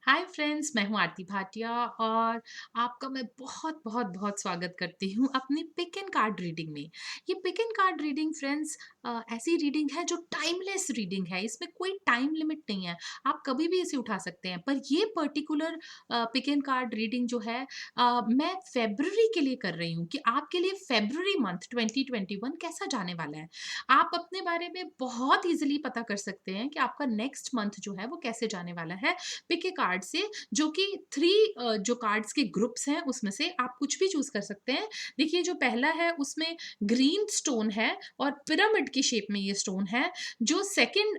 Hi friends, मैं हूँ आरती भाटिया और आपका मैं बहुत बहुत बहुत स्वागत करती हूँ अपनी पिक एंड कार्ड रीडिंग में। ये pick and card reading friends ऐसी रीडिंग है जो टाइमलेस रीडिंग है। इसमें कोई टाइम लिमिट नहीं है, आप कभी भी इसे उठा सकते हैं। पर ये particular pick and card reading जो है मैं फेब्रुअरी के लिए कर रही हूँ कि आपके लिए फेब्रुअरी मंथ 2021 कैसा जाने वाला है। आप अपने बारे में बहुत इजीली पता कर सकते हैं कि आपका नेक्स्ट मंथ जो है वो कैसे जाने वाला है पिक ए कार्ड से, जो कि 3 जो कार्ड्स के ग्रुप्स हैं उसमें से आप कुछ भी चूज़ कर सकते हैं। देखिए, जो पहला है उसमें ग्रीन स्टोन है और पिरामिड की शेप में ये स्टोन है। जो सेकंड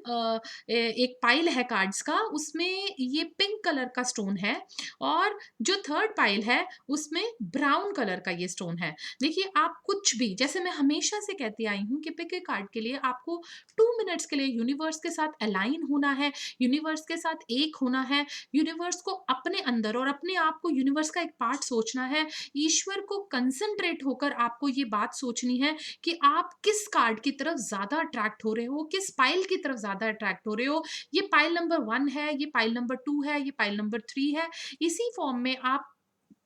एक पाइल है कार्ड्स का, उसमें ये पिंक कलर का स्टोन है और जो थर्ड पाइल है उसमें ब्राउन कलर का ये स्टोन है। देखिए, आप कुछ भी, जैसे मैं हमेशा से कहती आई हूँ कि पिक ए कार्ड के लिए आपको 2 मिनट्स के लिए यूनिवर्स के साथ अलाइन होना है, यूनिवर्स के साथ एक होना है, यूनिवर्स को अपने अंदर और अपने आप को यूनिवर्स का एक पार्ट सोचना है। ईश्वर को कंसंट्रेट होकर आपको ये बात सोचनी है कि आप किस कार्ड की तरफ ज़्यादा अट्रैक्ट हो रहे हो, किस पाइल की तरफ ज़्यादा अट्रैक्ट हो रहे हो। ये पाइल नंबर 1 है, ये पाइल नंबर 2 है, ये पाइल नंबर 3 है। इसी फॉर्म में आप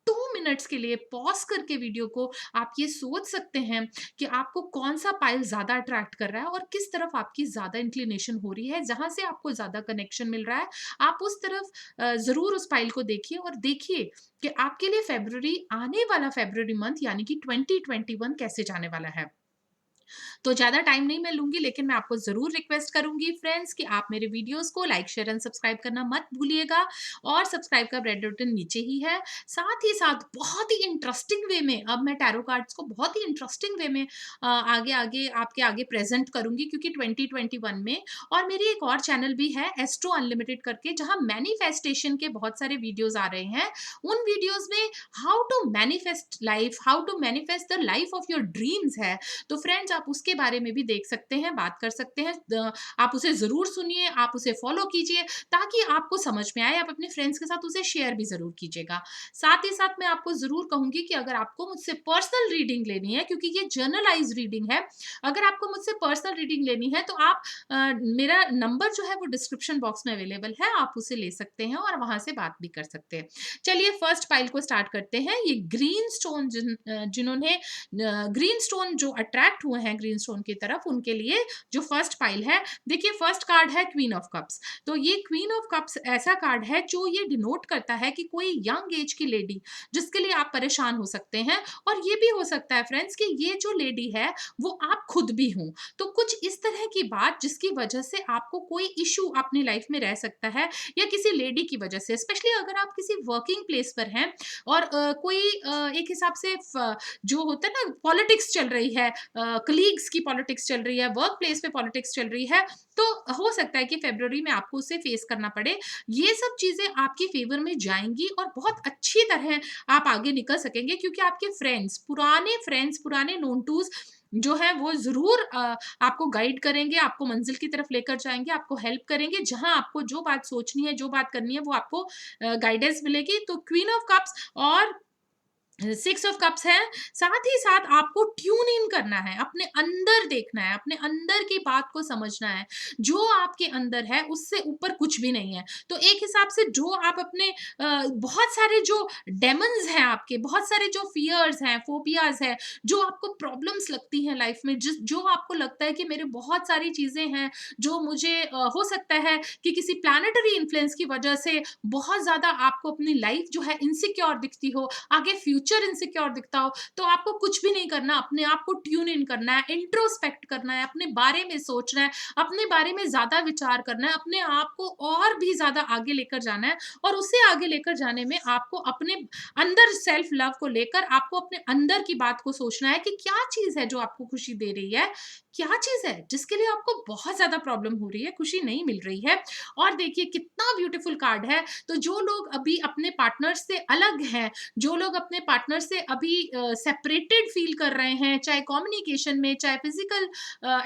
2 मिनट्स के लिए पॉज़ करके वीडियो को आप ये सोच सकते हैं कि आपको कौन-सा पाइल ज़्यादा अट्रैक्ट कर रहा है और किस तरफ आपकी ज़्यादा इंक्लिनेशन हो रही है, जहाँ से आपको ज़्यादा कनेक्शन मिल रहा है। आप उस तरफ ज़रूर उस पाइल को देखिए और देखिए कि आपके लिए फ़ेब्रुअरी, आने वाला फ़ेब्रुअरी मंथ यानी कि 2021 कैसे जाने वाला है। तो ज़्यादा टाइम नहीं मैं लूँगी, लेकिन मैं आपको ज़रूर रिक्वेस्ट करूँगी फ्रेंड्स कि आप मेरे वीडियोज़ को लाइक, शेयर एंड सब्सक्राइब करना मत भूलिएगा और सब्सक्राइब का रेड बटन नीचे ही है। साथ ही साथ बहुत ही इंटरेस्टिंग वे में अब मैं टैरो कार्ड्स को बहुत ही इंटरेस्टिंग वे में आगे-आगे आपके आगे प्रेज़ेंट करूँगी, क्योंकि 2021 में। और मेरी एक और चैनल भी है एस्ट्रो अनलिमिटेड करके, जहाँ मैनिफेस्टेशन के बहुत सारे वीडियोज़ आ रहे हैं। उन वीडियोज़ में how to manifest life, how to manifest the life of your dreams है। तो फ्रेंड्स, आप उसके बारे में भी देख सकते हैं, बात कर सकते हैं। आप उसे ज़रूर सुनिए, आप उसे फ़ॉलो कीजिए ताकि आपको समझ में आए। आप अपने फ्रेंड्स के साथ उसे शेयर भी ज़रूर कीजिएगा। साथ ही साथ मैं आपको ज़रूर कहूँगी कि अगर आपको मुझसे पर्सनल रीडिंग लेनी है, क्योंकि ये जर्नलाइज़ रीडिंग है, अगर आपको मुझसे पर्सनल रीडिंग लेनी है तो आप मेरा नंबर जो है वो डिस्क्रिप्शन बॉक्स में अवेलेबल है, आप उसे ले सकते हैं और वहाँ से बात भी कर सकते हैं। चलिए फर्स्ट पाइल को स्टार्ट करते हैं। ये ग्रीन स्टोन जिन्होंने ग्रीन स्टोन जो अट्रैक्ट हुए हैं ग्रीन स्टोन की तरफ, उनके लिए जो फर्स्ट पाइल है, देखिए फर्स्ट कार्ड है क्वीन ऑफ कप्स। तो ये क्वीन ऑफ कप्स ऐसा कार्ड है जो ये डिनोट करता है कि कोई यंग एज की लेडी जिसके लिए आप परेशान हो सकते हैं, और ये भी हो सकता है फ्रेंड्स कि ये जो लेडी है वो आप खुद भी हो। तो कुछ इस तरह की बात जिसकी वजह से आपको कोई इशू अपनी लाइफ में रह सकता है, या किसी लेडी की वजह से, स्पेशली अगर आप किसी वर्किंग प्लेस पर हैं और कोई एक हिसाब से जो होता है ना, पॉलिटिक्स चल रही है, कलीग्स की पॉलिटिक्स चल रही है, वर्क प्लेस पे पॉलिटिक्स चल रही है, तो हो सकता है कि फेब्रुअरी में आपको उसे फेस करना पड़े। ये सब चीजें आपके फेवर में जाएंगी और बहुत अच्छी तरह आप आगे निकल सकेंगे, क्योंकि आपके फ्रेंड्स, पुराने नोन टूज जो है वो जरूर आपको गाइड करेंगे, आपको मंजिल की तरफ लेकर जाएंगे, आपको हेल्प करेंगे। जहां आपको जो बात सोचनी है, जो बात करनी है, वो आपको गाइडेंस मिलेगी। तो क्वीन ऑफ कप्स और 6 ऑफ कप्स है। साथ ही साथ आपको ट्यून इन करना है, अपने अंदर देखना है, अपने अंदर की बात को समझना है। जो आपके अंदर है उससे ऊपर कुछ भी नहीं है। तो एक हिसाब से जो आप अपने बहुत सारे जो डेमन्स हैं आपके, बहुत सारे जो फियर्स हैं, फोबियाज हैं, जो आपको प्रॉब्लम्स लगती हैं लाइफ में, जिस जो आपको लगता है कि मेरे बहुत सारी चीजें हैं जो मुझे हो सकता है कि किसी प्लैनेटरी इन्फ्लुएंस की वजह से बहुत ज्यादा आपको अपनी लाइफ जो है इनसिक्योर दिखती हो, आगे फ्यूचर इनसिक्योर दिखता हो, तो आपको कुछ भी नहीं करना, अपने आप को ट्यून इन करना है, इंट्रोस्पेक्ट करना है, अपने बारे में सोचना है, अपने बारे में ज्यादा विचार करना है, अपने आप को और भी ज्यादा आगे लेकर जाना है। और उसे आगे लेकर जाने में आपको अपने अंदर सेल्फ लव को लेकर आपको अपने अंदर की बात को सोचना है कि क्या चीज है जो आपको खुशी दे रही है, क्या चीज है जिसके लिए आपको बहुत ज्यादा प्रॉब्लम हो रही है, खुशी नहीं मिल रही है। और देखिए कितना ब्यूटीफुल कार्ड है। तो जो लोग अभी अपने पार्टनर से अलग हैं, जो लोग अपने पार्टनर से अभी सेपरेटेड फील कर रहे हैं, चाहे कम्युनिकेशन में, चाहे फिजिकल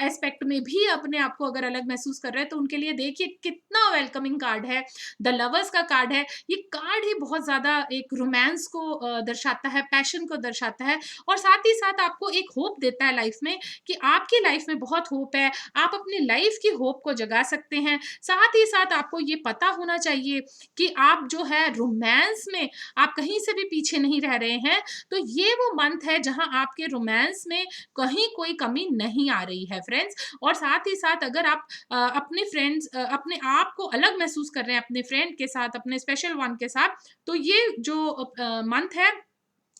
एस्पेक्ट में भी अपने आप को अगर अलग महसूस कर रहे हैं, तो उनके लिए देखिए कितना वेलकमिंग कार्ड है। द लवर्स का कार्ड है। ये कार्ड ही बहुत ज्यादा एक रोमांस को दर्शाता है, पैशन को दर्शाता है, और साथ ही साथ आपको एक होप देता है लाइफ में कि आपकी लाइफ लाइफ में बहुत होप है, आप अपनी लाइफ की होप को जगा सकते हैं। साथ ही साथ आपको ये पता होना चाहिए कि आप जो है रोमांस में आप कहीं से भी पीछे नहीं रह रहे हैं। तो ये वो मंथ है जहाँ आपके रोमांस में कहीं कोई कमी नहीं आ रही है फ्रेंड्स। और साथ ही साथ अगर आप अपने आप को अलग महसूस कर रहे हैं अपने फ्रेंड के साथ, अपने स्पेशल वन के साथ, तो ये जो मंथ है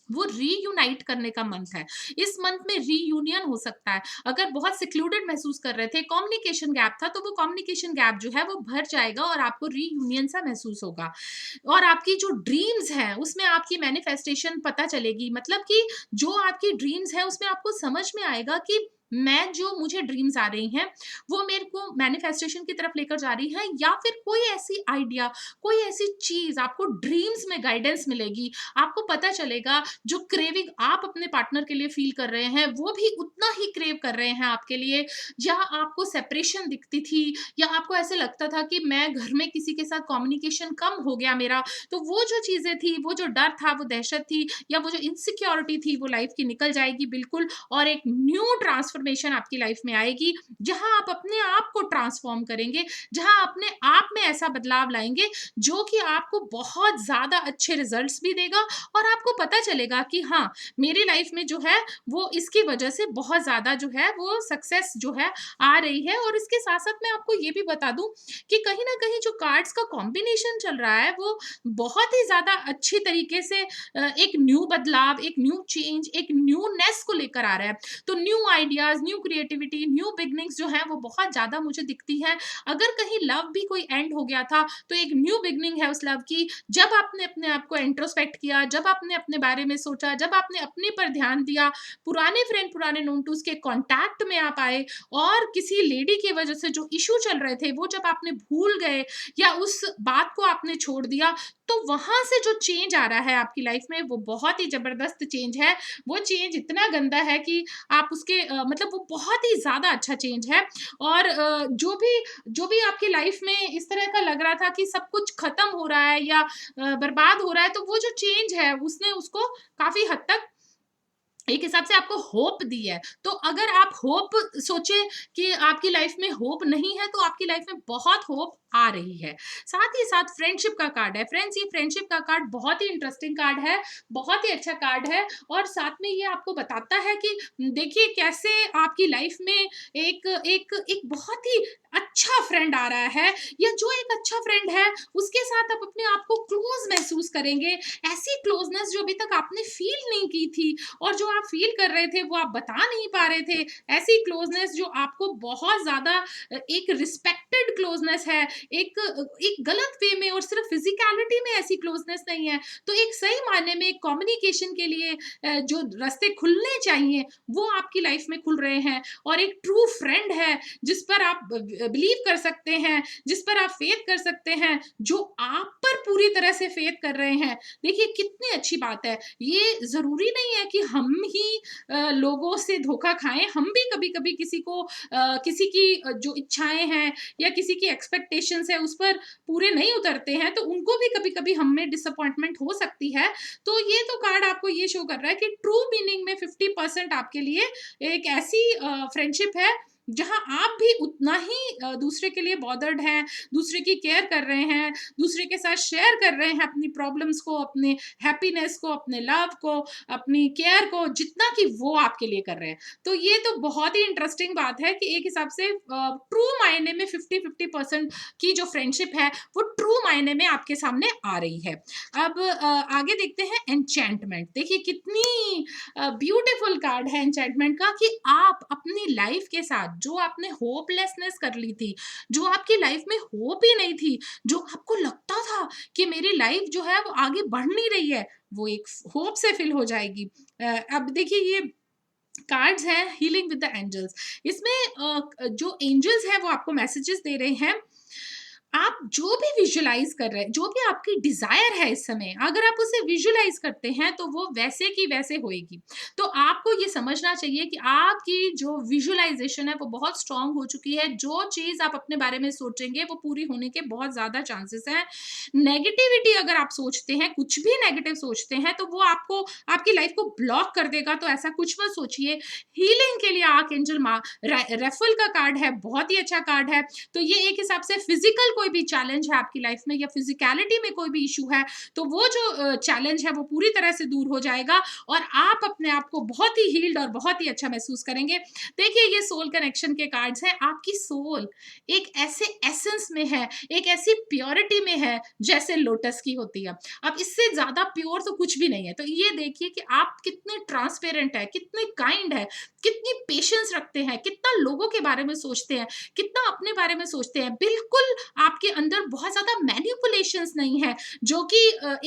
वो रीयूनाइट करने का मंथ है। इस मंथ में रीयूनियन हो सकता है। अगर बहुत सिक्लूडेड महसूस कर रहे थे, कम्युनिकेशन गैप था, तो वो कम्युनिकेशन गैप जो है वो भर जाएगा और आपको रीयूनियन सा महसूस होगा। और आपकी जो ड्रीम्स हैं, उसमें आपकी मैनिफेस्टेशन पता चलेगी। मतलब कि जो आपकी ड्रीम्स हैं, उसमें आपको समझ में आएगा कि मैं जो मुझे ड्रीम्स आ रही हैं, वो मेरे को मैनिफेस्टेशन की तरफ लेकर जा रही हैं, या फिर कोई ऐसी आइडिया, कोई ऐसी चीज़ आपको ड्रीम्स में गाइडेंस मिलेगी। आपको पता चलेगा जो क्रेविंग आप अपने पार्टनर के लिए फील कर रहे हैं, वो भी उतना ही क्रेव कर रहे हैं आपके लिए। या आपको सेपरेशन दिखती थी, या आपको ऐसे लगता था कि मैं घर में किसी के साथ कम्युनिकेशन कम हो गया मेरा, तो वो जो चीज़ें थी, वो जो डर था, वो दहशत थी, या वो जो इनसिक्योरिटी थी, वो लाइफ की निकल जाएगी बिल्कुल। और एक न्यू ट्रांसफॉर्मेशन आपकी लाइफ में आएगी, जहां आप अपने आप को ट्रांसफॉर्म करेंगे, जहां अपने आप में ऐसा बदलाव लाएंगे जो कि आपको बहुत ज्यादा अच्छे रिजल्ट्स भी देगा। और आपको पता चलेगा कि हाँ, मेरी लाइफ में जो है वो इसकी वजह से बहुत ज्यादा जो है वो सक्सेस जो है आ रही है। और इसके साथ साथ मैं आपको ये भी बता दूं कि कहीं ना कहीं जो कार्ड्स का कॉम्बिनेशन चल रहा है, वो बहुत ही ज्यादा अच्छी तरीके से एक न्यू बदलाव, एक न्यू चेंज, एक न्यूनेस को लेकर आ रहा है। तो new ideas, new creativity, new beginnings जो है वो बहुत ज्यादा मुझे दिखती है। अगर कहीं लव भी कोई एंड हो गया था, तो एक न्यू बिगनिंग है उस लव की। जब आपने अपने आप को इंट्रोस्पेक्ट किया, जब आपने अपने बारे में सोचा, जब आपने अपने पर ध्यान दिया, पुराने फ्रेंड, पुराने नोन टूस के कांटेक्ट में आप आए, और किसी लेडी की वजह से जो इशू चल रहे थे वो जब आपने भूल गए, या उस बात को आपने छोड़ दिया, तो वहां से जो चेंज आ रहा है आपकी लाइफ में, वो बहुत ही जबरदस्त चेंज है। वो चेंज इतना गंदा है कि आप उसके मतलब वो बहुत ही ज्यादा अच्छा चेंज है। और जो भी आपकी लाइफ में इस तरह का लग रहा था कि सब कुछ खत्म हो रहा है या बर्बाद हो रहा है, तो वो जो चेंज है उसने उसको काफी हद तक एक हिसाब से आपको होप दी है। तो अगर आप होप सोचे कि आपकी लाइफ में होप नहीं है, तो आपकी लाइफ में बहुत होप आ रही है। साथ ही साथ फ्रेंडशिप का कार्ड है फ्रेंड्स। ये फ्रेंडशिप का कार्ड बहुत ही इंटरेस्टिंग कार्ड है, बहुत ही अच्छा कार्ड है। और साथ में ये आपको बताता है कि देखिए कैसे आपकी लाइफ में एक एक एक बहुत ही अच्छा फ्रेंड आ रहा है, या जो एक अच्छा फ्रेंड है उसके साथ आप अपने आप को क्लोज महसूस करेंगे। ऐसी क्लोजनेस जो अभी तक आपने फील नहीं की थी, और जो आप फील कर रहे थे वो आप बता नहीं पा रहे थे। ऐसी क्लोजनेस जो आपको बहुत ज्यादा एक रिस्पेक्टेड क्लोजनेस है, एक गलत वे में, और सिर्फ फिजिकलिटी में ऐसी क्लोजनेस नहीं है। तो एक सही मायने में कम्युनिकेशन के लिए जो रास्ते खुलने चाहिए वो आपकी लाइफ में खुल रहे हैं। और एक ट्रू फ्रेंड है जिस पर आप बिलीव कर सकते हैं, जिस पर आप फेथ कर सकते हैं, जो आप पर पूरी तरह से फेथ कर रहे हैं। देखिए कितनी अच्छी बात है। ये जरूरी नहीं है कि हम ही लोगों से धोखा खाएं। हम भी कभी कभी किसी को किसी की जो इच्छाएं हैं या किसी की एक्सपेक्टेशंस है उस पर पूरे नहीं उतरते हैं, तो उनको भी कभी कभी हम में डिसअपॉइंटमेंट हो सकती है। तो ये तो कार्ड आपको ये शो कर रहा है कि ट्रू मीनिंग में 50% आपके लिए एक ऐसी फ्रेंडशिप है जहां आप भी उतना ही दूसरे के लिए बॉदर्ड हैं, दूसरे की केयर कर रहे हैं, दूसरे के साथ शेयर कर रहे हैं अपनी प्रॉब्लम्स को, अपने हैप्पीनेस को, अपने लव को, अपनी केयर को, जितना कि वो आपके लिए कर रहे हैं। तो ये तो बहुत ही इंटरेस्टिंग बात है कि एक हिसाब से ट्रू मायने में 50-50% की जो फ्रेंडशिप है वो ट्रू मायने में आपके सामने आ रही है। अब आगे देखते हैं एन्चेंटमेंट। देखिए कितनी ब्यूटीफुल कार्ड है एन्चेंटमेंट का, कि आप अपनी लाइफ के साथ जो आपने होपलेसनेस कर ली थी, जो आपकी लाइफ में होप ही नहीं थी, जो आपको लगता था कि मेरी लाइफ जो है वो आगे बढ़ नहीं रही है, वो एक होप से फिल हो जाएगी। अब देखिए ये कार्ड्स हैं हीलिंग विद द एंजल्स। इसमें जो एंजल्स हैं वो आपको मैसेजेस दे रहे हैं। आप जो भी विजुअलाइज़ कर रहे हैं, जो भी आपकी डिज़ायर है इस समय, अगर आप उसे विजुअलाइज़ करते हैं, तो वो वैसे की वैसे होएगी। तो आपको ये समझना चाहिए कि आपकी जो विजुअलाइज़ेशन है, वो बहुत स्ट्रॉन्ग हो चुकी है। जो चीज़ आप अपने बारे में सोचेंगे, वो पूरी होने के बहुत ज़्यादा चांसेस हैं। नेगेटिविटी अगर आप सोचते हैं, कुछ भी नेगेटिव सोचते हैं, तो वो आपको आपकी लाइफ़ को ब्लॉक कर देगा, तो ऐसा कुछ मत सोचिए। हीलिंग के लिए आर्कएंजल रेफल का कार्ड है, बहुत ही अच्छा कार्ड है। तो ये एक हिसाब से फिजिकल कोई भी चैलेंज है आपकी लाइफ में या फिजिकलिटी में कोई भी इशू है, तो वो जो चैलेंज है वो पूरी तरह से दूर हो जाएगा और आप अपने आप को बहुत ही हील्ड और बहुत ही अच्छा महसूस करेंगे। देखिए, ये सोल कनेक्शन के कार्ड्स हैं। आपकी सोल एक ऐसे एसेंस में है, एक ऐसी प्योरिटी में है जैसे लोटस की होती है। अब इससे ज्यादा प्योर तो कुछ भी नहीं है। तो ये देखिए कि आप कितने ट्रांसपेरेंट है, कितने काइंड है, कितनी पेशेंस रखते हैं, कितना लोगों के बारे में सोचते हैं, कितना अपने बारे में सोचते हैं। बिल्कुल आपके अंदर बहुत ज़्यादा मैनिपुलेशंस नहीं है, जो कि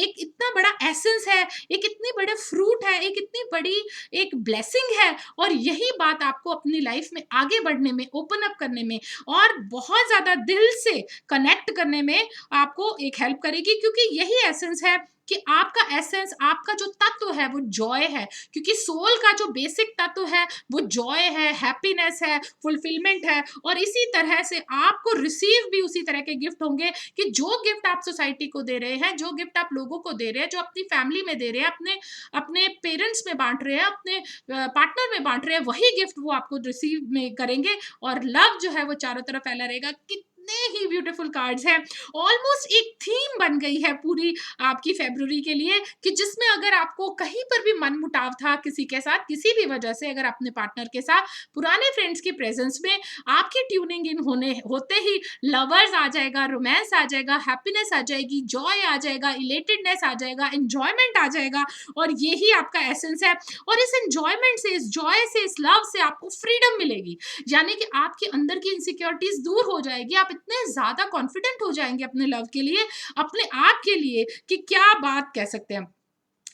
एक इतना बड़ा एसेंस है, एक इतनी बड़े फ्रूट है, एक इतनी बड़ी एक ब्लेसिंग है और यही बात आपको अपनी लाइफ में आगे बढ़ने में, ओपन अप करने में और बहुत ज़्यादा दिल से कनेक्ट करने में आपको एक हेल्प करेगी, क्योंकि यही एसेंस है कि आपका एसेंस, आपका जो तत्व है वो जॉय है, क्योंकि सोल का जो बेसिक तत्व है वो जॉय है, हैप्पीनेस है, फुलफिलमेंट है। और इसी तरह से आपको रिसीव भी उसी तरह के गिफ्ट होंगे कि जो गिफ्ट आप सोसाइटी को दे रहे हैं, जो गिफ्ट आप लोगों को दे रहे हैं, जो अपनी फैमिली में दे रहे हैं, अपने अपने पेरेंट्स में बांट रहे हैं, अपने पार्टनर में बांट रहे हैं, वही गिफ्ट वो आपको रिसीव में करेंगे और लव जो है वो चारों तरफ फैला रहेगा। कितने ही ब्यूटीफुल कार्ड्स हैं। ऑलमोस्ट एक थीम बन गई है पूरी आपकी फेब्रुअरी के लिए, कि जिसमें अगर आपको कहीं पर भी मनमुटाव था किसी के साथ, किसी भी वजह से, अगर अपने पार्टनर के साथ, पुराने फ्रेंड्स की प्रेजेंस में आपकी ट्यूनिंग इन होने होते ही लवर्स आ जाएगा, रोमांस आ जाएगा, हैप्पीनेस आ जाएगी, जॉय आ जाएगा, इलेटेडनेस आ जाएगा, एंजॉयमेंट आ जाएगा। और यही आपका एसेंस है। और इस एंजॉयमेंट से, इस जॉय से, इस लव से आपको फ्रीडम मिलेगी, यानी कि आपके अंदर की इनसिक्योरिटीज दूर हो जाएगी। आप इतने ज्यादा कॉन्फिडेंट हो जाएंगे अपने लव के लिए, अपने आप के लिए, कि क्या बात कह सकते हैं।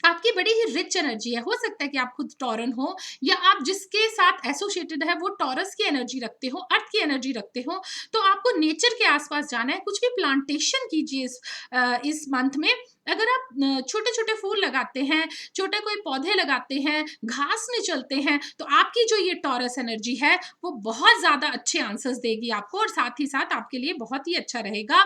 आपकी बड़ी ही रिच एनर्जी है। हो सकता है कि आप खुद टॉरन हो या आप जिसके साथ एसोसिएटेड है वो टॉरस की एनर्जी रखते हो, अर्थ की एनर्जी रखते हो। तो आपको नेचर के आसपास जाना है, कुछ भी प्लांटेशन कीजिए इस मंथ में। अगर आप छोटे छोटे फूल लगाते हैं, छोटे कोई पौधे लगाते हैं, घास में चलते हैं, तो आपकी जो ये टॉरस एनर्जी है वो बहुत ज्यादा अच्छे आंसर्स देगी आपको और साथ ही साथ आपके लिए बहुत ही अच्छा रहेगा।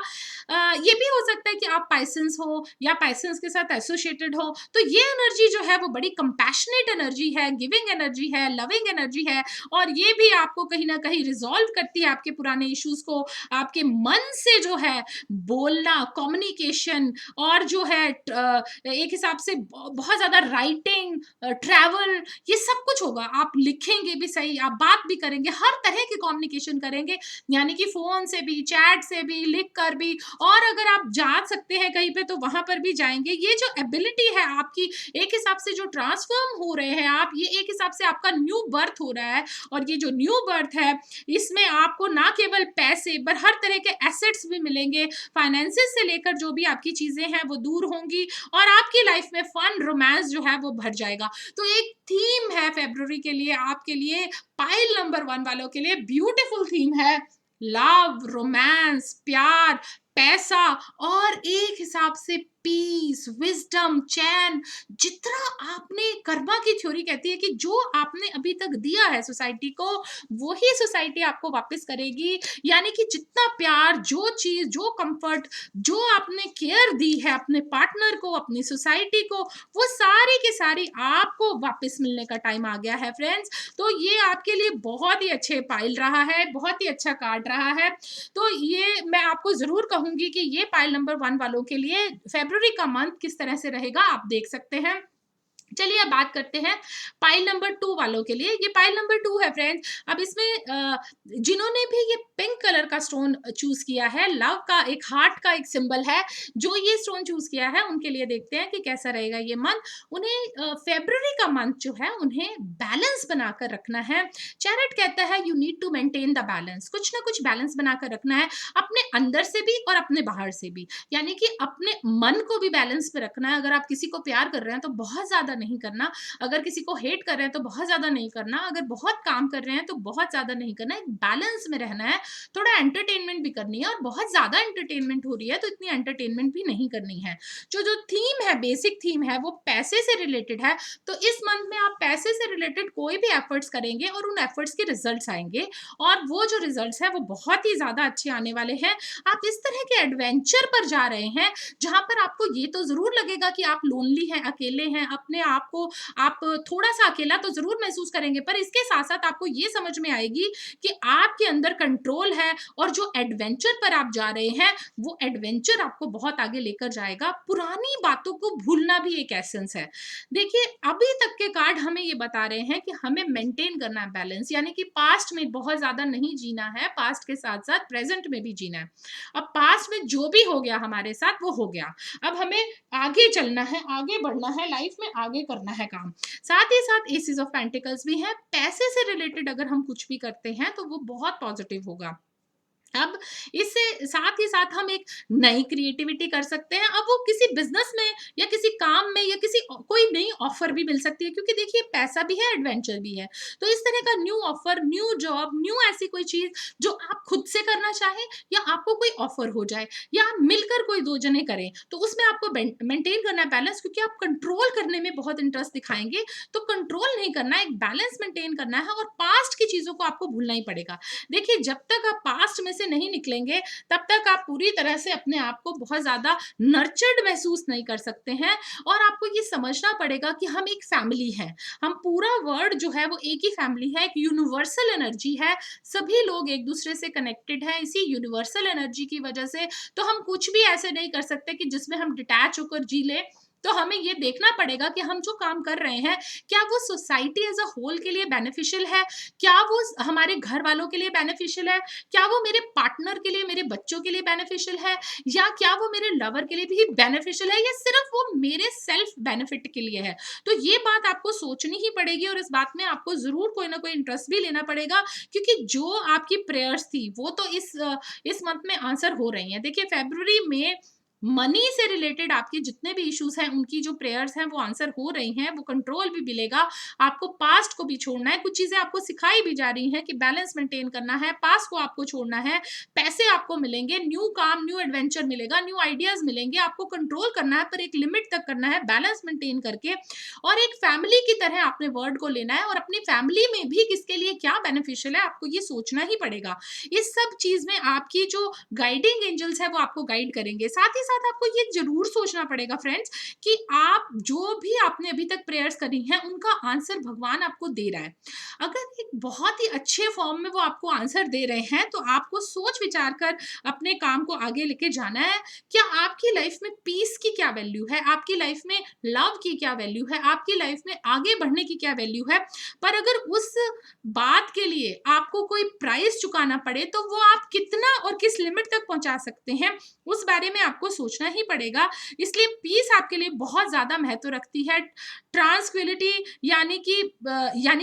ये भी हो सकता है कि आप पाइसेंस हो या पाइसेंस के साथ एसोसिएटेड हो, तो ये एनर्जी जो है वो बड़ी कंपैशनेट एनर्जी है, गिविंग एनर्जी है, लविंग एनर्जी है। और ये भी आपको कहीं ना कहीं रिजॉल्व करती है आपके पुराने इश्यूज को। आपके मन से जो है बोलना, कम्युनिकेशन और जो है एक हिसाब से बहुत ज्यादा राइटिंग, ट्रैवल, ये सब कुछ होगा। आप लिखेंगे भी सही, आप बात भी करेंगे, हर तरह की कम्युनिकेशन करेंगे, यानी कि फोन से भी, चैट से भी, लिख कर भी। और अगर आप जा सकते हैं कहीं पे तो वहां पर भी जाएंगे। ये जो एबिलिटी है आपकी, एक हिसाब से जो ट्रांसफॉर्म हो रहे हैं आप, ये एक हिसाब से आपका न्यू बर्थ हो रहा है। और ये जो न्यू बर्थ है, इसमें आपको ना केवल पैसे पर हर तरह के एसेट्स भी मिलेंगे। फाइनेंसेस से लेकर जो भी आपकी चीजें हैं वो दूर होंगी और आपकी लाइफ में फन, रोमांस जो है वो भर जाएगा। तो एक थीम है फेब्रुअरी के लिए, आपके लिए, पाइल नंबर 1 वालों के लिए ब्यूटीफुल थीम है। लव, रोमांस, प्यार, पैसा और एक हिसाब से पीस, विजडम, चैन। जितना आपने, कर्मा की थ्योरी कहती है कि जो आपने अभी तक दिया है सोसाइटी को, वो ही सोसाइटी आपको वापस करेगी। यानी कि जितना प्यार, जो चीज, जो कंफर्ट, जो आपने केयर दी है अपने पार्टनर को, अपनी सोसाइटी को, वो सारी की सारी आपको वापस मिलने का टाइम आ गया है फ्रेंड्स। तो ये आपके लिए बहुत ही अच्छे पाइल रहा है, बहुत ही अच्छा कार्ड रहा है। तो ये मैं आपको जरूर कहूंगी कि ये पाइल नंबर 1 वालों के लिए फेब्रुअरी का मंथ किस तरह से रहेगा, आप देख सकते हैं। चलिए अब बात करते हैं पाइल नंबर 2 वालों के लिए। ये पाइल नंबर 2 है फ्रेंड्स। अब इसमें जिन्होंने भी ये पिंक कलर का स्टोन चूज किया है, लव का, एक हार्ट का एक सिंबल है, जो ये स्टोन चूज किया है, उनके लिए देखते हैं कि कैसा रहेगा ये मंथ। उन्हें फेब्रुअरी का मंथ जो है उन्हें बैलेंस बनाकर रखना है। चैरेट कहता है you need to maintain the balance, कुछ ना कुछ बैलेंस बनाकर रखना है, अपने अंदर से भी और अपने बाहर से भी। यानी कि अपने मन को भी बैलेंस पे रखना है। अगर आप किसी को प्यार कर रहे हैं तो बहुत ज्यादा नहीं करना, अगर किसी को हेट कर रहे हैं तो बहुत ज़्यादा नहीं करना, अगर बहुत काम कर रहे हैं तो बहुत ज़्यादा नहीं करना, एक बैलेंस में रहना है। थोड़ा एंटरटेनमेंट भी करनी है और बहुत ज़्यादा एंटरटेनमेंट हो रही है तो इतनी एंटरटेनमेंट भी नहीं करनी है। जो थीम है, बेसिक थीम है, वो पैसे से रिलेटेड है, तो इस मंथ में आप पैसे से रिलेटेड कोई भी एफर्ट्स करेंगे और उन एफर्ट्स के रिजल्ट्स आएँगे और वो जो रिजल्ट्स हैं वो बहुत ही ज़्यादा अच्छे आने वाले हैं। आप इस तरह के एडवेंचर पर जा रहे हैं जहाँ पर आपको ये तो ज़रूर लगेगा कि आप लोनली हैं, अकेले हैं, अपने आप को आप थोड़ा-सा अकेला तो ज़रूर महसूस करेंगे, पर इसके साथ-साथ आपको ये समझ में आएगी कि आपके अंदर कंट्रोल है और जो एडवेंचर पर आप जा रहे हैं, वो एडवेंचर आपको बहुत आगे लेकर जाएगा। पुरानी बातों को भूलना भी एक एसेंस है। देखिए, अभी तक के कार्ड हमें ये बता रहे हैं कि हमें मेंटेन करना है बैलेंस, यानी कि पास्ट में बहुत ज़्यादा नहीं जीना है, पास्ट के साथ-साथ प्रेज़ेंट में भी जीना है। अब पास्ट में जो भी हो गया हमारे साथ, वो हो गया। अब हमें आगे चलना है, आगे बढ़ना है, लाइफ़ में आगे करना है काम। साथ ही साथ एसेस ऑफ पेंटिकल्स भी हैं, पैसे से रिलेटेड अगर हम कुछ भी करते हैं, तो वो बहुत पॉज़िटिव होगा। अब इससे साथ ही साथ हम एक नई क्रिएटिविटी कर सकते हैं। अब वो किसी बिज़नेस में या किसी काम में या किसी कोई नई ऑफ़र भी मिल सकती है, क्योंकि देखिए पैसा भी है, एडवेंचर भी है। तो इस तरह का new offer, new job, new ऐसी कोई चीज़ जो आप खुद से करना चाहें या आपको कोई ऑफ़र हो जाए या आप मिलकर कोई 2 जने करें, तो उसमें आपको मेंटेन करना है बैलेंस, क्योंकि आप कंट्रोल करने में बहुत इंटरेस्ट दिखाएँगे, तो कंट्रोल नहीं करना है, एक बैलेंस मेंटेन करना है और पास्ट की चीज़ों को आपको भूलना ही पड़ेगा। देखिए, जब तक आप पास्ट में से नहीं निकलेंगे, तब तक आप पूरी तरह से अपने आप को बहुत ज़्यादा नर्चर्ड महसूस नहीं कर सकते हैं और आपको ये समझना पड़ेगा कि हम एक फैमिली हैं। हम पूरा वर्ल्ड जो है वो एक ही फैमिली है, एक यूनिवर्सल एनर्जी है, सभी लोग एक-दूसरे से कनेक्टेड हैं, इसी यूनिवर्सल एनर्जी की वजह से तो हम कुछ भी ऐसे नहीं कर सकते कि जिसमें हम डिटैच होकर जी लें। तो हमें ये देखना पड़ेगा कि हम जो काम कर रहे हैं, क्या वो सोसाइटी एज़ अ होल के लिए बेनिफिशियल है? क्या वो हमारे घर वालों के लिए बेनिफिशियल है? क्या वो मेरे पार्टनर के लिए, मेरे बच्चों के लिए बेनिफिशियल है? या क्या वो मेरे लवर के लिए भी बेनिफिशियल है या सिर्फ़ वो मेरे सेल्फ बेनिफिट के लिए है? तो ये बात आपको सोचनी ही पड़ेगी और इस बात में आपको ज़रूर कोई ना कोई इंटरेस्ट भी लेना पड़ेगा, क्योंकि जो आपकी प्रेयर्स थी, वो तो इस मंथ में आंसर हो रही हैं। देखिए, फ़रवरी में मनी से रिलेटेड आपके जितने भी इश्यूज़ हैं, उनकी जो प्रेयर्स हैं, वो आंसर हो रही हैं, वो कंट्रोल भी मिलेगा। आपको पास्ट को भी छोड़ना है, कुछ चीज़ें आपको सिखाई भी जा रही हैं कि बैलेंस मेंटेन करना है, पास्ट को आपको छोड़ना है, पैसे आपको मिलेंगे, न्यू काम, न्यू एडवेंचर मिलेगा, न्यू आइडियाज़ मिलेंगे, आपको कंट्रोल करना है पर एक लिमिट तक करना है, बैलेंस मेंटेन करके और एक फैमिली की तरह अपने वर्ड को लेना है और अपनी फैमिली में भी किसके लिए क्या बेनिफिशियल है, आपको ये सोचना ही पड़ेगा। इस सब चीज़ में आपकी जो गाइडिंग एंजल्स है, वो आपको गाइड करेंगे। साथ ही साथ आपको ये ज़रूर सोचना पड़ेगा फ्रेंड्स कि आप जो भी आपने अभी तक प्रेयर्स करी हैं, उनका आंसर भगवान आपको दे रहा है। अगर एक बहुत ही अच्छे फॉर्म में वो आपको आंसर दे रहे हैं, तो आपको सोच विचार कर अपने काम को आगे लेके जाना है। क्या आपकी लाइफ में पीस की क्या वैल्यू है? आपकी लाइफ में लव की क्या वैल्यू है? आपकी लाइफ में आगे बढ़ने की क्या वैल्यू है? पर अगर उस बात के लिए आपको कोई प्राइस चुकाना पड़े, तो वो आप कितना और किस लिमिट तक पहुँचा सकते हैं, उस बारे में आपको सोचना ही पड़ेगा। इसलिए पीस आपके लिए बहुत ज़्यादा महत्व रखती है। ट्रांक्विलिटी यानी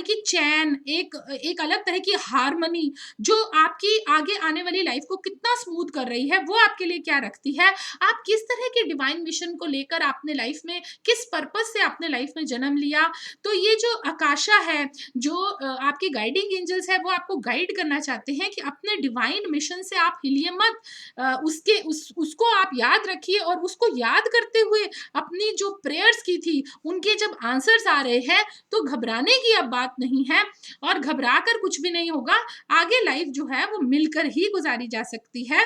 कि चैन, एक एक अलग तरह की हार्मनी जो आपकी आगे आने वाली लाइफ को कितना स्मूथ कर रही है, वो आपके लिए क्या रखती है? आप किस तरह के डिवाइन मिशन को लेकर आपने लाइफ में किस पर्पज़ से आपने लाइफ में जन्म लिया? तो ये जो आकाशा है, जो आपकी गाइडिंग एंजल्स है, वो आपको गाइड करना चाहते हैं कि अपने डिवाइन मिशन से आप हिलिए मत। उसको आप याद रखिए और उसको याद करते हुए अपनी जो प्रेयर्स की थी, उनके जब आंसर्स आ रहे हैं, तो घबराने की अब बात नहीं है और घबरा कर कुछ भी नहीं होगा। आगे लाइफ जो है वो मिलकर ही गुज़ारी जा सकती है।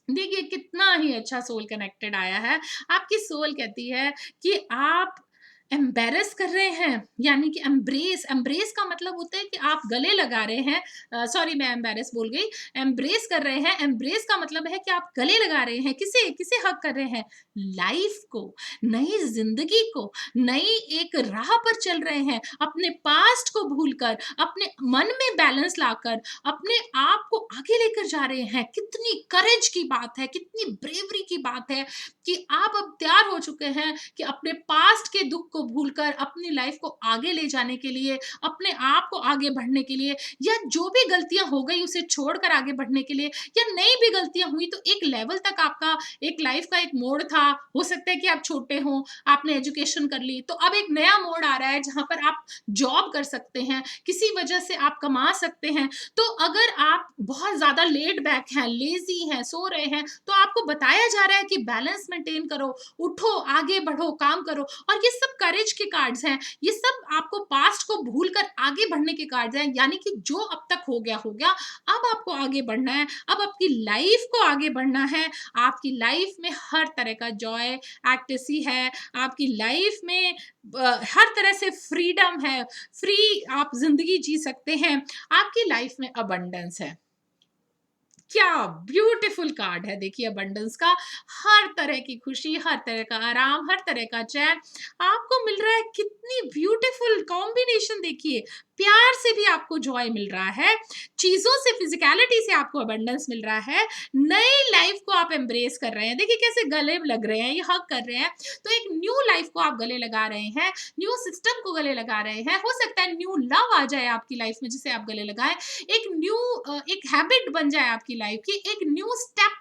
देखिए, कितना ही अच्छा सोल कनेक्टेड आया है। आपकी सोल कहती है कि आप एम्बैरेस कर रहे हैं, यानी कि एम्ब्रेस एम्ब्रेस का मतलब होता है कि आप गले लगा रहे हैं। सॉरी, मैं एम्बैरेस बोल गई। एम्ब्रेस कर रहे हैं, एम्ब्रेस का मतलब है कि आप गले लगा रहे हैं। किसे किसे हग कर रहे हैं? लाइफ को, नई ज़िंदगी को, नई एक राह पर चल रहे हैं। अपने पास्ट को भूलकर, अपने मन में बैलेंस लाकर, अपने आप को आगे लेकर जा रहे हैं। कितनी करेज की बात है, कितनी ब्रेवरी की बात है कि आप अब तैयार हो चुके हैं कि अपने पास्ट के दुःख को भूलकर अपनी लाइफ को आगे ले जाने के लिए, अपने आप को आगे बढ़ने के लिए, या जो भी गलतियां हो गई उसे छोड़कर आगे बढ़ने के लिए, या नई भी गलतियां हुई तो एक लेवल तक आपका एक लाइफ का एक मोड़ था, हो सकता है कि आप छोटे हो, आपने एजुकेशन कर ली, तो अब एक नया मोड़ आ रहा है जहां पर आप जॉब कर सकते हैं, किसी वजह से आप कमा सकते हैं। तो अगर आप बहुत ज्यादा लेट बैक हैं, लेजी हैं, सो रहे हैं, तो आपको बताया जा रहा है कि बैलेंस मेंटेन करो, उठो, आगे बढ़ो, काम करो। और ये सब करेज के कार्ड्स हैं, ये सब आपको पास्ट को भूलकर आगे बढ़ने के कार्ड्स हैं, यानी कि जो अब तक हो गया, अब आपको आगे बढ़ना है, अब आपकी लाइफ को आगे बढ़ना है। आपकी लाइफ में हर तरह का जॉय एक्टेसी है, आपकी लाइफ में हर तरह से फ्रीडम है, फ्री आप जिंदगी जी सकते हैं, आपकी लाइफ में अबंडेंस है। क्या ब्यूटीफुल कार्ड है देखिए अबंडेंस का। हर तरह की खुशी, हर तरह का आराम, हर तरह का चैन आपको मिल रहा है। कितनी ब्यूटीफुल कॉम्बिनेशन देखिए। प्यार से भी आपको जॉय मिल रहा है, चीजों से, फिजिकलिटी से आपको अबंडेंस मिल रहा है, नई लाइफ को आप एम्ब्रेस कर रहे हैं। देखिए कैसे गले लग रहे हैं, ये हक कर रहे हैं। तो एक न्यू लाइफ को आप गले लगा रहे हैं, न्यू सिस्टम को गले लगा रहे हैं। हो सकता है न्यू लव आ जाए आपकी लाइफ में जिसे आप गले लगाएं, एक न्यू एक हैबिट बन जाए आपकी लाइफ की, एक न्यू स्टेप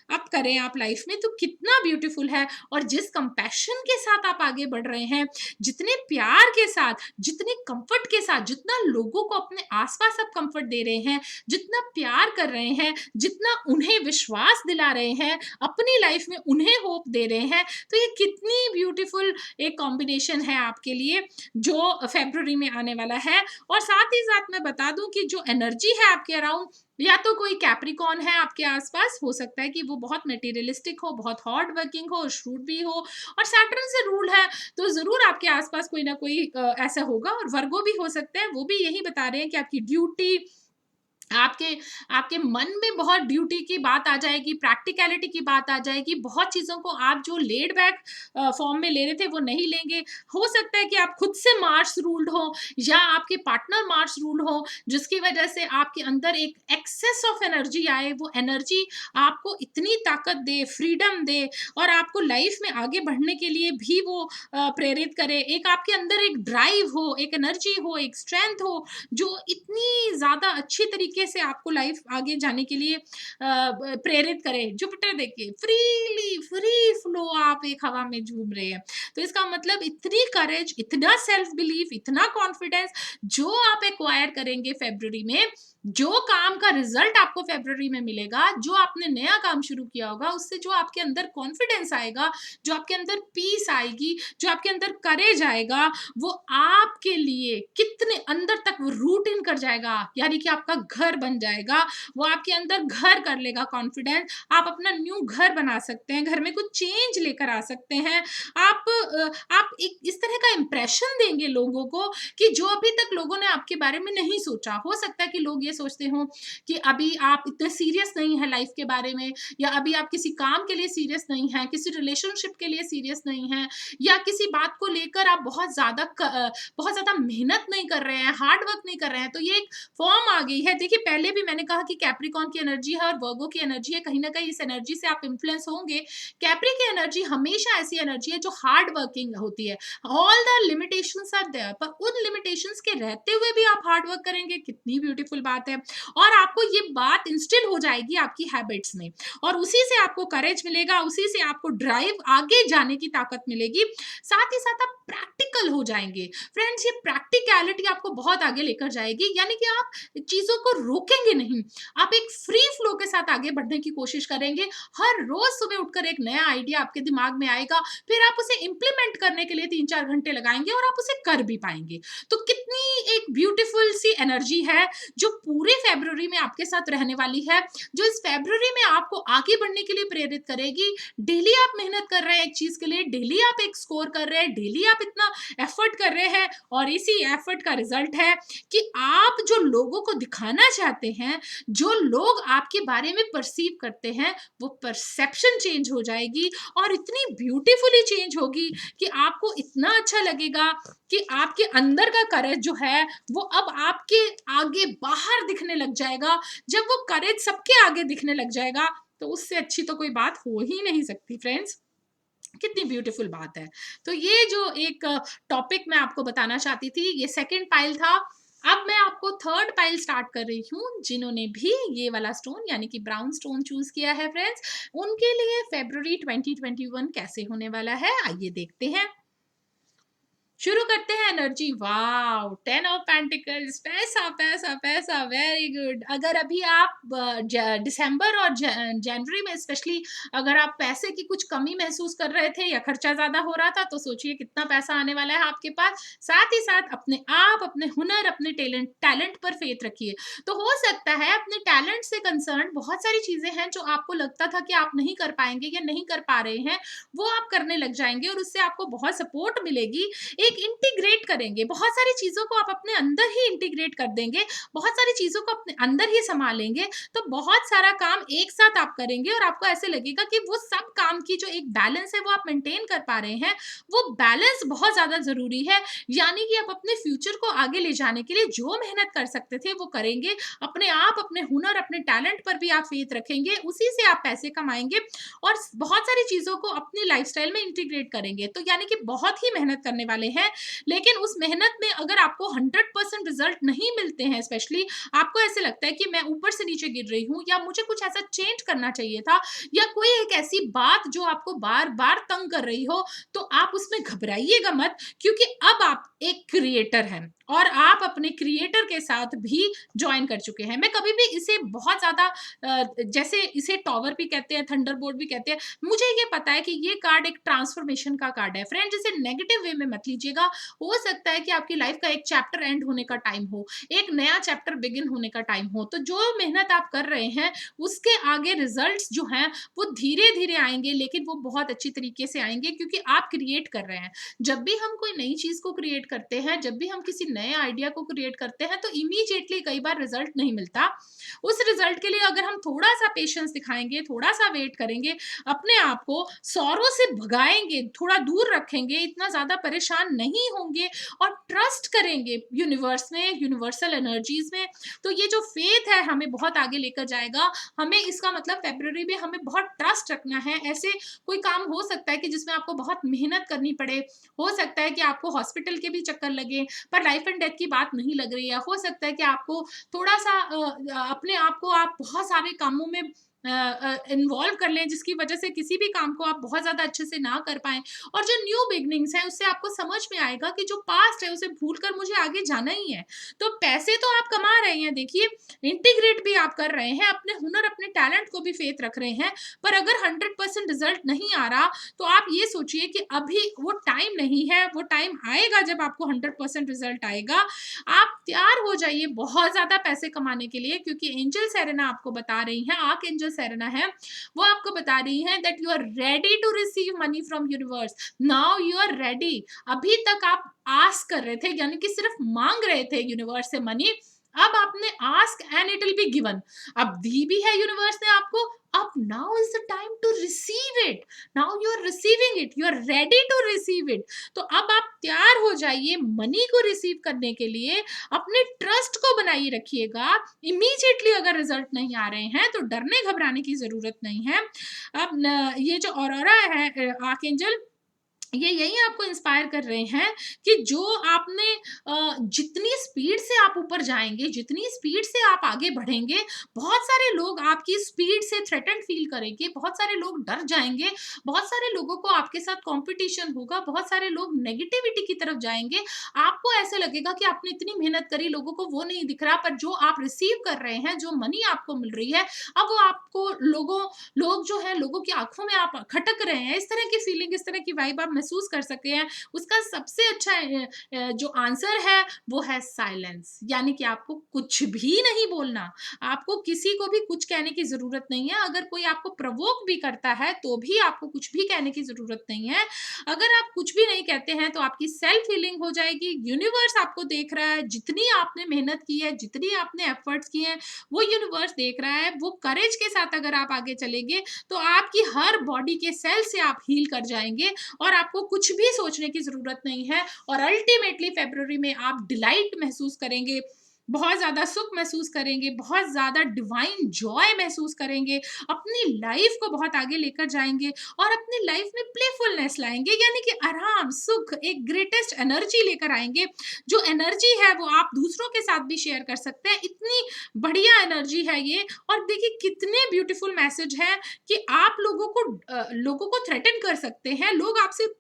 आप करें आप लाइफ में, तो कितना ब्यूटीफुल है। और जिस कंपैशन के साथ आप आगे बढ़ रहे हैं, जितने प्यार के साथ, जितने कंफर्ट के साथ, जितना लोगों को अपने आसपास आप कंफर्ट दे रहे हैं, जितना प्यार कर रहे हैं, जितना उन्हें विश्वास दिला रहे हैं, अपनी लाइफ में उन्हें होप दे रहे हैं, तो ये कितनी ब्यूटीफुल एक कॉम्बिनेशन है आपके लिए जो फरवरी में आने वाला है। और साथ ही साथ मैं बता दूं कि जो एनर्जी है आपके अराउंड, या तो कोई कैप्रिकॉन है आपके आसपास, हो सकता है कि वो बहुत मटेरियलिस्टिक हो, बहुत हार्ड वर्किंग हो, श्रूड भी हो, और सैटर्न से रूल है, तो जरूर आपके आसपास कोई ना कोई ऐसा होगा। और वर्गो भी हो सकते हैं, वो भी यही बता रहे हैं कि आपकी ड्यूटी, आपके आपके मन में बहुत ड्यूटी की बात आ जाएगी, प्रैक्टिकलिटी की बात आ जाएगी, बहुत चीज़ों को आप जो लेड बैक फॉर्म में ले रहे थे वो नहीं लेंगे। हो सकता है कि आप खुद से मार्स रूल्ड हो, या आपके पार्टनर मार्स रूल्ड हो, जिसकी वजह से आपके अंदर एक एक्सेस ऑफ एनर्जी आए, वो एनर्जी आपको इतनी ताकत दे, फ्रीडम दे, और आपको लाइफ में आगे बढ़ने के लिए भी वो प्रेरित करे। एक आपके अंदर एक ड्राइव हो, एक एनर्जी हो, एक स्ट्रेंथ हो, जो इतनी ज़्यादा अच्छी तरीके से आपको लाइफ आगे जाने के लिए प्रेरित करे। जुपिटर देखिए, फ्री फ्लो आप एक हवा में झूम रहे हैं, तो इसका मतलब इतनी करेज, इतना सेल्फ बिलीफ, इतना कॉन्फिडेंस जो आप एक्वायर करेंगे फरवरी में, जो काम का रिजल्ट आपको फरवरी में मिलेगा, जो आपने नया काम शुरू किया होगा, उससे जो आपके अंदर कॉन्फिडेंस आएगा, जो आपके अंदर पीस आएगी, जो आपके अंदर करेज आएगा, वो आपके लिए कितने अंदर तक वो रूट इन कर जाएगा, यानी कि आपका घर बन जाएगा। वो आपके अंदर घर कर लेगा कॉन्फिडेंस। आप अपना न्यू घर बना सकते हैं, घर में कुछ चेंज लेकर आ सकते हैं। आप एक इस तरह का इंप्रेशन देंगे लोगों को कि जो अभी तक लोगों ने आपके बारे में नहीं सोचा। हो सकता है कि लोग ये सोचते हो कि अभी आप इतने सीरियस नहीं है लाइफ के बारे में, या अभी आप किसी काम के लिए सीरियस नहीं है, किसी रिलेशनशिप के लिए सीरियस नहीं है, या किसी बात को लेकर आप बहुत ज्यादा मेहनत नहीं कर रहे हैं, हार्ड वर्क नहीं कर रहे हैं। तो ये एक फॉर्म आ गई है। देखिए पहले भी मैंने कहा कि कैप्रिकॉन की एनर्जी है और वर्गो की एनर्जी है, कहीं ना कहीं इस एनर्जी से आप इन्फ्लुएंस होंगे। कैप्री की एनर्जी हमेशा ऐसी एनर्जी है जो हार्ड वर्किंग होती है। All the limitations are there, पर उन लिमिटेशंस के रहते हुए भी आप हार्ड वर्क करेंगे, कितनी ब्यूटीफुल बात है। और आपको ये बात इंस्टिल हो जाएगी आपकी हैबिट्स में, और उसी से आपको करेज मिलेगा, उसी से आपको ड्राइव, आगे जाने की ताकत मिलेगी। साथ ही साथ आप प्रैक्टिकल हो जाएंगे। फ्रेंड्स, ये प्रैक्टिकलिटी आपको बहुत आगे लेकर जाएगी, यानी कि आप चीजों को रोकेंगे नहीं, आप एक फ्री फ्लो के साथ आगे बढ़ने की कोशिश करेंगे। हर रोज सुबह उठकर एक नया आइडिया आपके दिमाग में आएगा, फिर आप उसे इंप्लीमेंट करने के लिए 3-4 घंटे लगाएंगे और आप उसे कर भी पाएंगे। तो कितनी एक ब्यूटीफुल सी एनर्जी है जो पूरे फरवरी में आपके साथ रहने वाली है, जो इस फरवरी में आपको आगे बढ़ने के लिए प्रेरित करेगी। डेली आप मेहनत कर रहे हैं एक चीज के लिए, डेली आप एक स्कोर कर रहे हैं, डेली आप इतना एफर्ट कर रहे हैं, और इसी एफर्ट का रिजल्ट है कि आप जो लोगों को दिखाना चाहते हैं, जो लोग आपके बारे में परसीव करते हैं, वो परसेप्शन चेंज हो जाएगी, और इतनी ब्यूटीफुली चेंज होगी कि आपको इतना अच्छा लगेगा कि आपके अंदर का करेज जो है वो अब आपके आगे बाहर दिखने लग जाएगा। जब वो करेज सबके आगे दिखने लग जाएगा, तो उससे अच्छी तो कोई बात हो ही नहीं सकती फ्रेंड्स। कितनी ब्यूटीफुल बात है। तो ये जो एक टॉपिक मैं आपको बताना चाहती थी, ये सेकंड पाइल था। अब मैं आपको थर्ड पाइल स्टार्ट कर रही हूँ। जिन्होंने भी ये वाला स्टोन यानी कि ब्राउन स्टोन चूज किया है फ्रेंड्स, उनके लिए फेब्रुअरी 2021 कैसे होने वाला है, आइए देखते हैं। शुरू करते हैं एनर्जी। वाओ, 10 ऑफ पेंटिकल्स, पैसा पैसा पैसा, वेरी गुड। अगर अभी आप दिसंबर और जनवरी में स्पेशली अगर आप पैसे की कुछ कमी महसूस कर रहे थे या खर्चा ज्यादा हो रहा था, तो सोचिए कितना पैसा आने वाला है आपके पास। साथ ही साथ अपने आप, अपने हुनर, अपने टैलेंट पर फेथ रखिए। तो हो सकता है अपने टैलेंट से कंसर्न बहुत सारी चीजें हैं जो आपको लगता था कि आप नहीं कर पाएंगे या नहीं कर पा रहे हैं, वो आप करने लग जाएंगे और उससे आपको बहुत सपोर्ट मिलेगी। एक इंटीग्रेट करेंगे, बहुत सारी चीजों को आप अपने अंदर ही इंटीग्रेट कर देंगे, बहुत सारी चीजों को अपने अंदर ही संभालेंगे, तो बहुत सारा काम एक साथ आप करेंगे और आपको ऐसे लगेगा कि वो सब काम की जो एक बैलेंस है वो आप मेंटेन कर पा रहे हैं। वो बैलेंस बहुत ज्यादा जरूरी है। यानी कि आप अपने फ्यूचर को आगे ले जाने के लिए जो मेहनत कर सकते थे वो करेंगे, अपने आप, अपने हुनर, अपने टैलेंट पर भी आप फेथ रखेंगे, उसी से आप पैसे कमाएंगे और बहुत सारी चीजों को अपनी लाइफस्टाइल में इंटीग्रेट करेंगे। तो यानी कि बहुत ही मेहनत करने वाले हैं। लेकिन उस मेहनत में अगर आपको 100% रिजल्ट नहीं मिलते हैं, स्पेशली आपको ऐसे लगता है कि मैं ऊपर से नीचे गिर रही हूँ या मुझे कुछ ऐसा चेंज करना चाहिए था, या कोई एक ऐसी बात जो आपको बार बार तंग कर रही हो, तो आप उसमें घबराइएगा मत, क्योंकि अब आप एक क्रिएटर हैं और आप अपने क्रिएटर के साथ भी ज्वाइन कर चुके हैं। मैं कभी भी इसे बहुत ज्यादा जैसे इसे टॉवर भी कहते हैं, थंडरबोल्ट भी कहते हैं, मुझे ये पता है कि ये कार्ड एक ट्रांसफॉर्मेशन का कार्ड है। फ्रेंड, इसे नेगेटिव वे में मत लीजिएगा। हो सकता है कि आपकी लाइफ का एक चैप्टर एंड होने का टाइम हो, एक नया चैप्टर बिगिन होने का टाइम हो, तो जो मेहनत आप कर रहे हैं उसके आगे रिजल्ट्स जो हैं वो धीरे धीरे आएंगे, लेकिन वो बहुत अच्छी तरीके से आएंगे क्योंकि आप क्रिएट कर रहे हैं। जब भी हम कोई नई चीज को क्रिएट करते हैं, जब भी हम किसी नए आइडिया को क्रिएट करते हैं, तो इमीडिएटली कई बार रिजल्ट नहीं मिलता। उस रिजल्ट के लिए अगर हम थोड़ा सा पेशेंस दिखाएंगे, थोड़ा सा वेट करेंगे, अपने आप को सौरों से भगाएंगे, थोड़ा दूर रखेंगे, इतना ज्यादा परेशान नहीं होंगे और ट्रस्ट करेंगे यूनिवर्स में, यूनिवर्सल एनर्जीज में, तो ये जो फेथ है हमें बहुत आगे लेकर जाएगा। हमें इसका मतलब फेब्रुअरी में हमें बहुत ट्रस्ट रखना है। ऐसे कोई काम हो सकता है कि जिसमें आपको बहुत मेहनत करनी पड़े, हो सकता है कि आपको हॉस्पिटल के भी चक्कर लगे, पर लाइफ एंड डेथ की बात नहीं लग रही है। हो सकता है कि आपको थोड़ा सा अपने आप को आप बहुत सारे कामों में इन्वॉल्व कर लें, जिसकी वजह से किसी भी काम को आप बहुत ज्यादा अच्छे से ना कर पाए। और जो न्यू बिगनिंग्स है उससे आपको समझ में आएगा कि जो पास्ट है उसे भूलकर मुझे आगे जाना ही है। तो पैसे तो आप कमा रहे हैं, देखिए इंटीग्रेट भी आप कर रहे हैं, अपने हुनर, अपने टैलेंट को भी फेथ रख रहे हैं, पर अगर 100% रिजल्ट नहीं आ रहा, तो आप ये सोचिए कि अभी वो टाइम नहीं है, वो टाइम आएगा जब आपको 100% रिजल्ट आएगा। आप तैयार हो जाइए बहुत ज्यादा पैसे कमाने के लिए, क्योंकि एंजल सेरेना आपको बता रही है, आर्क एंजल सेरेना है, वो आपको बता रही है that you are ready to receive money from universe. Now you are ready. अभी तक आप आस्क कर रहे थे, यानी कि सिर्फ मांग रहे थे यूनिवर्स से मनी, अब आपने ask and it will be given. अब दी भी है यूनिवर्स ने आपको, अब now is the time to receive it. Now you are receiving it, you are ready to receive it. तो अब आप तैयार हो जाइए मनी को रिसीव करने के लिए। अपने ट्रस्ट को बनाए रखिएगा। इमीडिएटली अगर रिजल्ट नहीं आ रहे हैं तो डरने घबराने की जरूरत नहीं है। अब ये जो ऑरोरा है आर्कएंजल, ये यही आपको इंस्पायर कर रहे हैं कि जो आपने जितनी स्पीड से आप ऊपर जाएंगे, जितनी स्पीड से आप आगे बढ़ेंगे, बहुत सारे लोग आपकी स्पीड से थ्रेटन्ड फील करेंगे, बहुत सारे लोग डर जाएंगे, बहुत सारे लोगों को आपके साथ कंपटीशन होगा, बहुत सारे लोग नेगेटिविटी की तरफ जाएंगे। आपको ऐसे लगेगा कि आपने इतनी मेहनत करी, लोगों को वो नहीं दिख रहा, पर जो आप रिसीव कर रहे हैं, जो मनी आपको मिल रही है, अब वो आपको लोग जो है, लोगों की आंखों में आप खटक रहे हैं, इस तरह की फीलिंग, इस तरह की वाइब आप महसूस कर सकते हैं। उसका सबसे अच्छा जो आंसर है वो है साइलेंस। यानी कि आपको कुछ भी नहीं बोलना, आपको किसी को भी कुछ कहने की जरूरत नहीं है। अगर कोई आपको प्रवोक भी करता है तो भी आपको कुछ भी कहने की जरूरत नहीं है। अगर आप कुछ भी नहीं कहते हैं तो आपकी सेल्फ हीलिंग हो जाएगी। यूनिवर्स आपको देख रहा है, जितनी आपने मेहनत की है, जितनी आपने एफर्ट्स किए हैं, वो यूनिवर्स देख रहा है। वो करेज के साथ अगर आप आगे चलेंगे तो आपकी हर बॉडी के सेल से आप हील कर जाएंगे और आपको कुछ भी सोचने की जरूरत नहीं है। और अल्टीमेटली फरवरी में आप डिलाइट महसूस करेंगे, बहुत ज़्यादा सुख महसूस करेंगे, बहुत ज़्यादा डिवाइन जॉय महसूस करेंगे, अपनी लाइफ को बहुत आगे लेकर जाएँगे और अपनी लाइफ में प्लेफुलनेस लाएँगे, यानी कि आराम, सुख, एक ग्रेटेस्ट एनर्जी लेकर आएँगे। जो एनर्जी है वो आप दूसरों के साथ भी शेयर कर सकते हैं, इतनी बढ़िया एनर्जी है ये। और देखिए कितने ब्यूटीफुल मैसेज हैं कि आप लोगों को थ्रेटन कर सकते हैं, लोग आपसे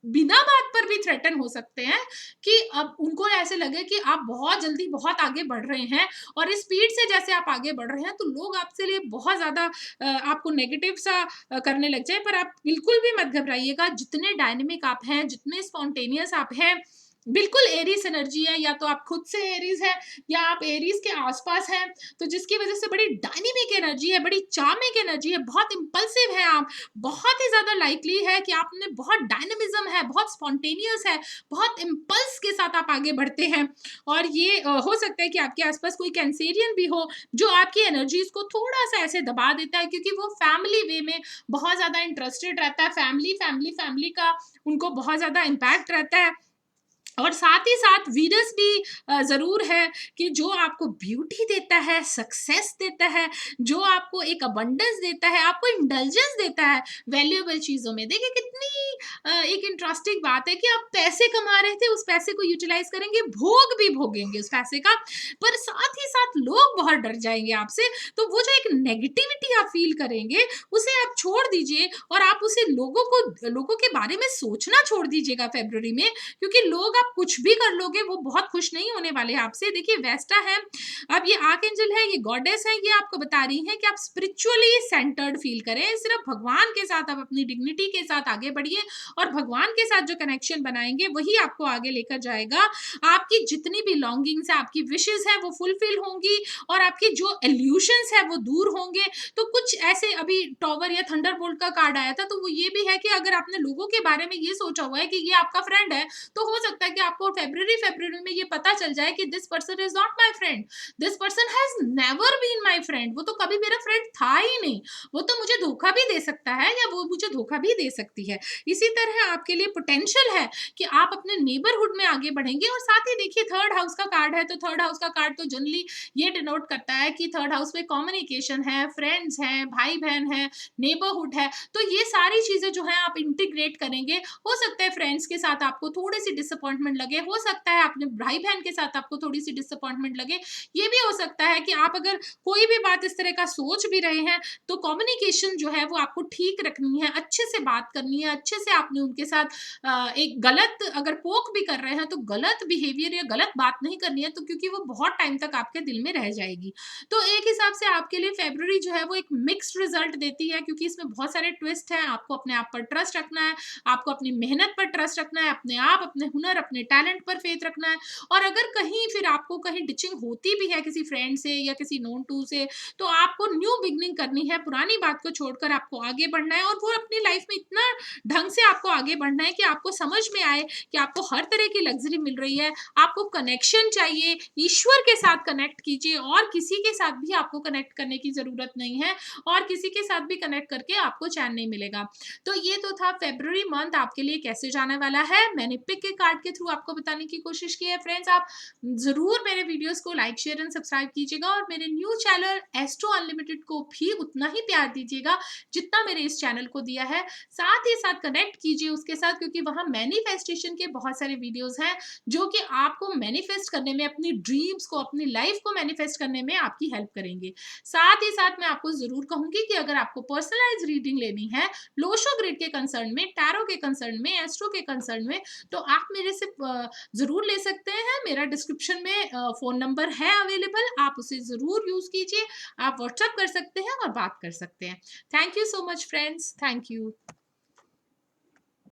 बिना बात पर भी थ्रेटन हो सकते हैं कि अब उनको ऐसे लगे कि आप बहुत जल्दी बहुत आगे बढ़ रहे हैं और इस स्पीड से जैसे आप आगे बढ़ रहे हैं तो लोग आपसे लिए बहुत ज़्यादा आपको नेगेटिव सा करने लग जाए। पर आप बिल्कुल भी मत घबराइएगा, जितने डायनेमिक आप हैं, जितने स्पॉन्टेनियस आप हैं, बिल्कुल एरीज एनर्जी है, या तो आप खुद से एरीज है या आप एरीज के आसपास हैं, तो जिसकी वजह से बड़ी डायनेमिक एनर्जी है, बड़ी चार्मिंग एनर्जी है, बहुत इंपल्सिव है आप, बहुत ही ज़्यादा लाइकली है कि आप में बहुत डायनामिज्म है, बहुत स्पॉन्टेनियस है, बहुत इम्पल्स के साथ आप आगे बढ़ते हैं। और ये हो सकता है कि आपके आसपास कोई कैंसेरियन भी हो जो आपकी एनर्जीज को थोड़ा सा ऐसे दबा देता है, क्योंकि वो फैमिली वे में बहुत ज़्यादा इंटरेस्टेड रहता है, फैमिली फैमिली फैमिली का उनको बहुत ज़्यादा इम्पैक्ट रहता है। और साथ ही साथ वीनस भी ज़रूर है कि जो आपको ब्यूटी देता है, सक्सेस देता है, जो आपको एक अबंडेंस देता है, आपको इंडल्जेंस देता है वैल्यूएबल चीज़ों में। देखिए कितनी एक इंटरेस्टिंग बात है कि आप पैसे कमा रहे थे, उस पैसे को यूटिलाइज़ करेंगे, भोग भी भोगेंगे उस पैसे का, पर साथ ही साथ लोग बहुत डर जाएँगे आपसे। तो वो जो एक नेगेटिविटी आप फ़ील करेंगे, उसे आप छोड़ दीजिए और आप उसे लोगों के बारे में सोचना छोड़ दीजिएगा फ़रवरी में, क्योंकि लोग आप कुछ भी कर लोगे वो बहुत खुश नहीं होने वाले हैं आपसे। देखिए वेस्टा है, अब ये आर्कएंजल है, ये गॉडेस है, ये आपको बता रही हैं कि आप स्पिरिचुअली सेंटर्ड फील करें, सिर्फ भगवान के साथ आप अपनी डिग्निटी के साथ आगे बढ़िए और भगवान के साथ जो कनेक्शन बनाएंगे वही आपको आगे लेकर जाएगा। आपकी जितनी भी लॉन्गिंग्स है, आपकी विशेष है, वो फुलफिल होंगी और आपकी जो एल्यूशंस है वो दूर होंगे। तो कुछ ऐसे अभी टॉवर या थंडरबोल्ट का कार्ड आया था, तो वो ये भी है कि अगर आपने लोगों के बारे में ये सोचा हुआ है कि ये आपका फ्रेंड है, तो हो सकता है कि आपको फेब्रुअरी में ये पता चल जाए कि this person is not my friend, this person has never been my friend, वो तो कभी मेरा फ्रेंड था ही नहीं, वो तो मुझे धोखा भी दे सकता है या वो मुझे धोखा भी दे सकती है। इसी तरह आपके लिए पोटेंशियल है कि आप अपने नेबरहुड में आगे बढ़ेंगे। और साथ ही देखिए थर्ड हाउस का कार्ड है, तो थर्ड हाउस का कार्ड तो जनरली ये डिनोट करता है कि थर्ड हाउस में कम्युनिकेशन है, फ्रेंड्स हैं, भाई बहन है, नेबरहुड है, तो ये सारी चीजें जो है आप इंटीग्रेट करेंगे। हो सकता है फ्रेंड्स के साथ आपको थोड़ी सी डिसअपॉइंटमेंट लगे, हो सकता है अपने भाई बहन के साथ आपको थोड़ी सी डिसअपॉइंटमेंट लगे, ये भी हो सकता है कि आप अगर कोई भी बात इस तरह का सोच भी रहे हैं तो कम्युनिकेशन जो है वो आपको ठीक रखनी है, अच्छे से बात करनी है, अच्छे से आपने उनके साथ एक गलत अगर पोक भी कर रहे हैं तो गलत बिहेवियर या गलत बात नहीं करनी है, तो क्योंकि वो बहुत टाइम तक आपके दिल में रह जाएगी। तो एक हिसाब से आपके लिए फेब्रुअरी जो है वो एक मिक्स्ड रिजल्ट देती है, क्योंकि इसमें बहुत सारे ट्विस्ट हैं। आपको अपने आप पर ट्रस्ट रखना है, आपको अपनी मेहनत पर ट्रस्ट रखना है, अपने आप, अपने हुनर, अपने टैलेंट पर फेथ रखना है। और अगर कहीं फिर आपको कहीं डिचिंग होती भी है किसी फ्रेंड से या किसी नोन टू से, तो आपको न्यू बिगनिंग करनी है, पुरानी बात को छोड़कर आपको आगे बढ़ना है। और वो अपनी लाइफ में इतना ढंग से आपको आगे बढ़ना है कि आपको समझ में आए कि आपको हर तरह की लग्जरी मिल रही है, आपको कनेक्शन चाहिए, ईश्वर के साथ कनेक्ट कीजिए और किसी के साथ भी आपको कनेक्ट करने की ज़रूरत नहीं है और किसी के साथ भी कनेक्ट करके आपको चैन नहीं मिलेगा। तो ये तो था फेब्रुअरी मंथ आपके लिए कैसे जाने वाला है। मैंने पिक के कार्ड के थ्रू आपको बताने की कोशिश की है। फ्रेंड्स, आप ज़रूर मेरे वीडियोस को लाइक, शेयर एंड सब्सक्राइब कीजिएगा और मेरे न्यू चैनल एस्ट्रो अनलिमिटेड को भी उतना ही प्यार दीजिएगा जितना मेरे इस चैनल को दिया है। साथ ही साथ कनेक्ट कीजिए उसके साथ, क्योंकि वहाँ मैनिफेस्टेशन के बहुत सारे वीडियोस हैं जो कि आपको मैनिफेस्ट करने में, अपनी ड्रीम्स को, अपनी लाइफ को मैनिफेस्ट करने में आपकी हेल्प करेंगे। साथ ही साथ मैं आपको ज़रूर कहूँगी कि अगर आपको पर्सनलाइज़ रीडिंग लेनी है, लोशो ग्रिड के कंसर्न में, टैरो के कंसर्न में, एस्ट्रो के कंसर्न में, तो आप मेरे से ज़रूर ले सकते हैं। मेरा डिस्क्रिप्शन में फ़ोन नंबर है अवेलेबल, आप उसे ज़रूर यूज़ कीजिए। आप व्हाट्सएप कर सकते हैं और बात कर सकते हैं। Thank you so much friends, thank you.